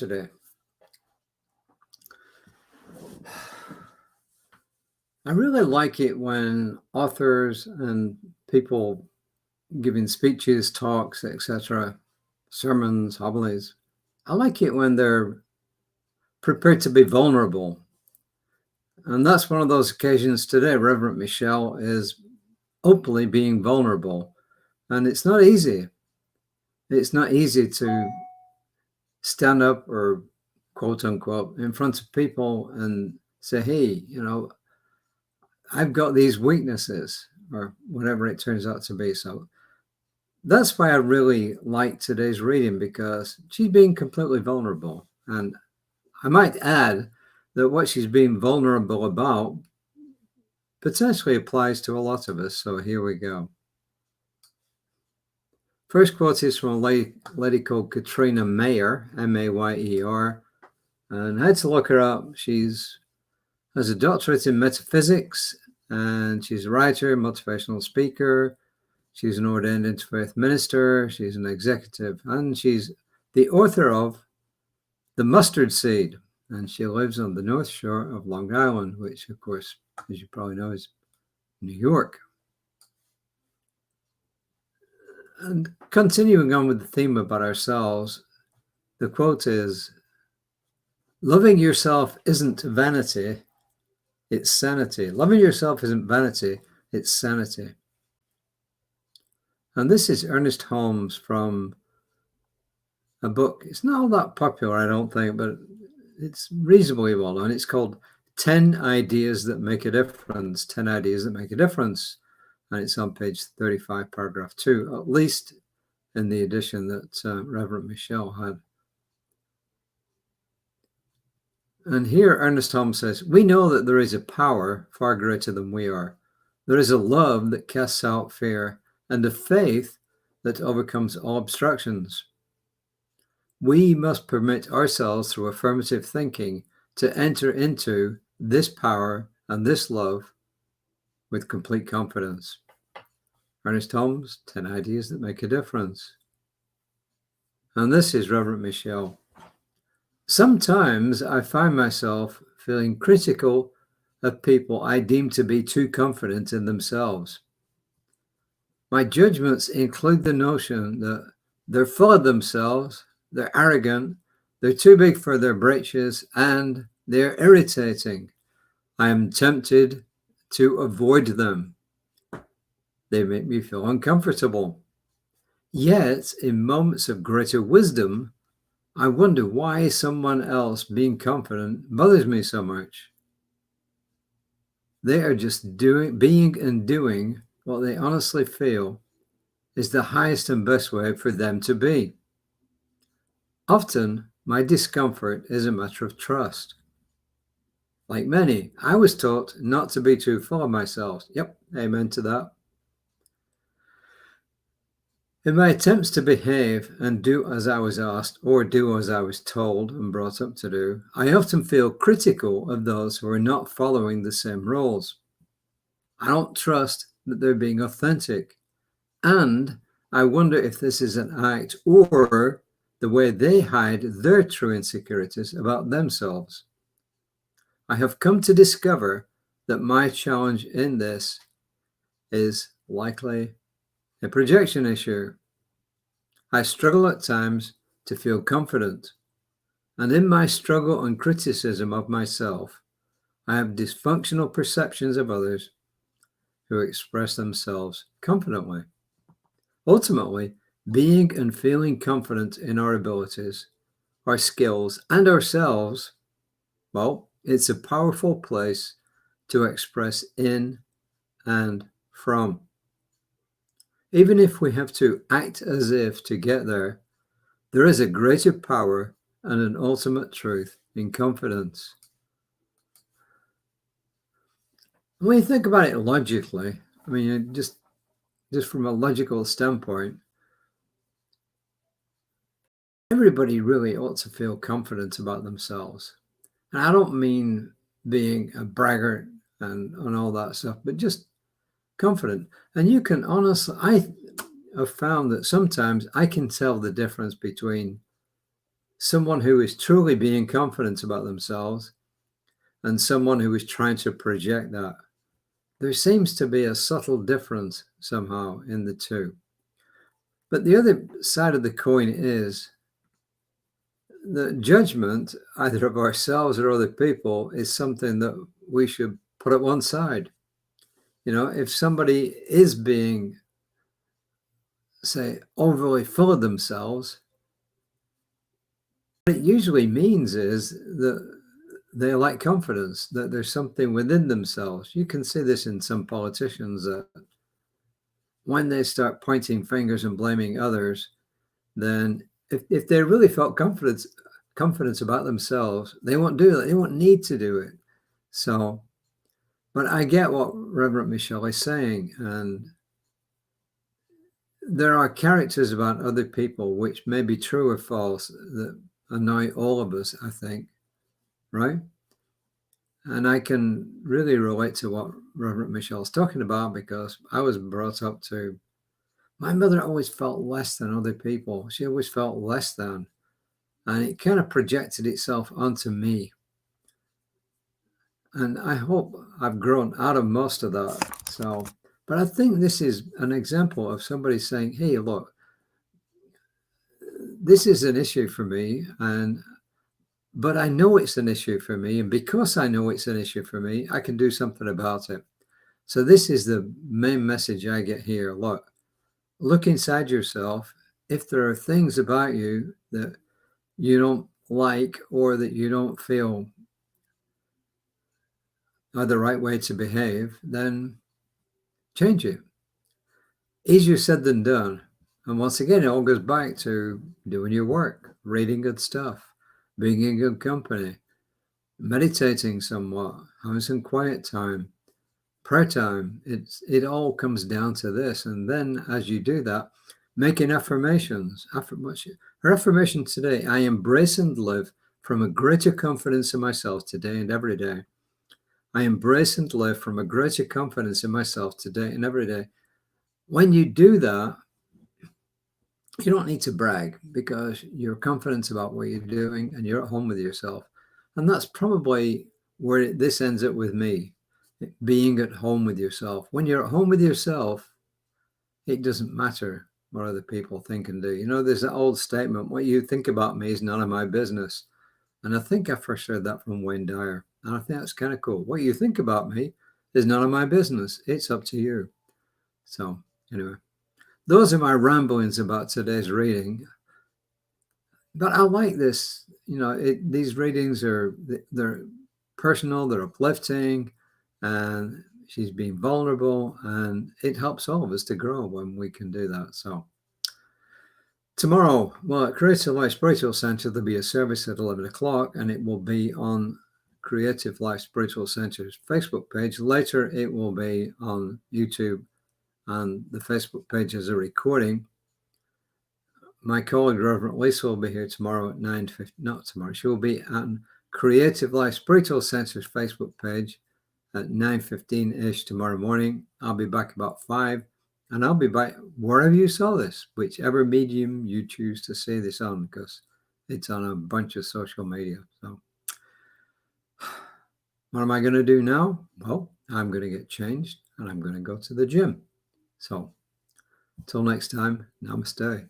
today. I really like it when authors and people giving speeches, talks, etc., sermons, homilies, I like it when they're prepared to be vulnerable. And that's one of those occasions today. Reverend Michelle is openly being vulnerable. And it's not easy. It's not easy to stand up or quote unquote in front of people and say, hey, I've got these weaknesses or whatever it turns out to be. So that's why I really like today's reading, because she's being completely vulnerable. And I might add that what she's being vulnerable about potentially applies to a lot of us. So here we go. First quote is from a lady called Katrina Mayer, Mayer. And I had to look her up. She's has a doctorate in metaphysics, and she's a writer, motivational speaker. She's an ordained interfaith minister. She's an executive, and she's the author of The Mustard Seed. And she lives on the North Shore of Long Island, which, of course, as you probably know, is New York. And continuing on with the theme about ourselves, the quote is, loving yourself isn't vanity, it's sanity. Loving yourself isn't vanity, it's sanity. And this is Ernest Holmes from a book. It's not all that popular, I don't think, but it's reasonably well known. It's called 10 Ideas That Make a Difference. 10 Ideas That Make a Difference. And it's on page 35, paragraph 2, at least in the edition that Reverend Michelle had. And here Ernest Holmes says, we know that there is a power far greater than we are. There is a love that casts out fear and a faith that overcomes all obstructions. We must permit ourselves through affirmative thinking to enter into this power and this love with complete confidence. Ernest Holmes, 10 Ideas That Make a Difference. And this is Reverend Michelle. Sometimes I find myself feeling critical of people I deem to be too confident in themselves. My judgments include the notion that they're full of themselves, they're arrogant, they're too big for their britches, and they're irritating. I am tempted to avoid them. They make me feel uncomfortable. Yet, in moments of greater wisdom, I wonder why someone else being confident bothers me so much. They are just being and doing what they honestly feel is the highest and best way for them to be. Often, my discomfort is a matter of trust. Like many, I was taught not to be too full of myself. Yep, amen to that. In my attempts to behave and do as I was asked or do as I was told and brought up to do, I often feel critical of those who are not following the same rules. I don't trust that they're being authentic, and I wonder if this is an act or the way they hide their true insecurities about themselves. I have come to discover that my challenge in this is likely a projection issue. I struggle at times to feel confident, and in my struggle and criticism of myself, I have dysfunctional perceptions of others who express themselves confidently. Ultimately, being and feeling confident in our abilities, our skills, and ourselves, well, it's a powerful place to express in and from. Even if we have to act as if to get there, there is a greater power and an ultimate truth in confidence. When you think about it logically, I mean, just from a logical standpoint, everybody really ought to feel confident about themselves. And I don't mean being a braggart and all that stuff, but just confident. And you can honestly, I have found that sometimes I can tell the difference between someone who is truly being confident about themselves and someone who is trying to project that. There seems to be a subtle difference somehow in the two. But the other side of the coin is the judgment, either of ourselves or other people, is something that we should put at one side. You know, if somebody is being, say, overly full of themselves, what it usually means is that they lack confidence, that there's something within themselves. You can see this in some politicians that when they start pointing fingers and blaming others, then if they really felt confidence about themselves, they won't do it. They won't need to do it. So, but I get what Reverend Michelle is saying, and there are characters about other people which may be true or false that annoy all of us, I think, right? And I can really relate to what Reverend Michelle's talking about because I was brought up to, my mother always felt less than other people. She always felt less than, and it kind of projected itself onto me. And I hope I've grown out of most of that. So, but I think this is an example of somebody saying, hey, look, this is an issue for me, but I know it's an issue for me. And because I know it's an issue for me, I can do something about it. So this is the main message I get here. Look inside yourself. If there are things about you that you don't like or that you don't feel are the right way to behave, then change it. Easier said than done. And once again, it all goes back to doing your work, reading good stuff, being in good company, meditating somewhat, having some quiet time, prayer time. It all comes down to this. And then as you do that, making affirmations. Her affirmation today: I embrace and live from a greater confidence in myself today and every day. I embrace and live from a greater confidence in myself today and every day. When you do that, you don't need to brag because you're confident about what you're doing and you're at home with yourself. And that's probably where this ends up with me, being at home with yourself. When you're at home with yourself, it doesn't matter what other people think and do. You know, there's that old statement, what you think about me is none of my business. And I think I first heard that from Wayne Dyer. And I think that's kind of cool. What you think about me is none of my business. It's up to you. So anyway, those are my ramblings about today's reading. But I like this. You know, these readings they're personal, they're uplifting, and she's being vulnerable, and it helps all of us to grow when we can do that. So tomorrow, well, at Creative Life Spiritual Center, there'll be a service at 11 o'clock, and it will be on Creative Life Spiritual Center's Facebook page. Later, it will be on YouTube, and the Facebook page is a recording. My colleague, Reverend Lisa, will be here tomorrow at 9:50. Not tomorrow. She will be on Creative Life Spiritual Center's Facebook page at 9:15-ish tomorrow morning. I'll be back about 5. And I'll be back wherever you saw this, whichever medium you choose to see this on, because it's on a bunch of social media. So what am I going to do now? Well, I'm going to get changed and I'm going to go to the gym. So until next time, namaste.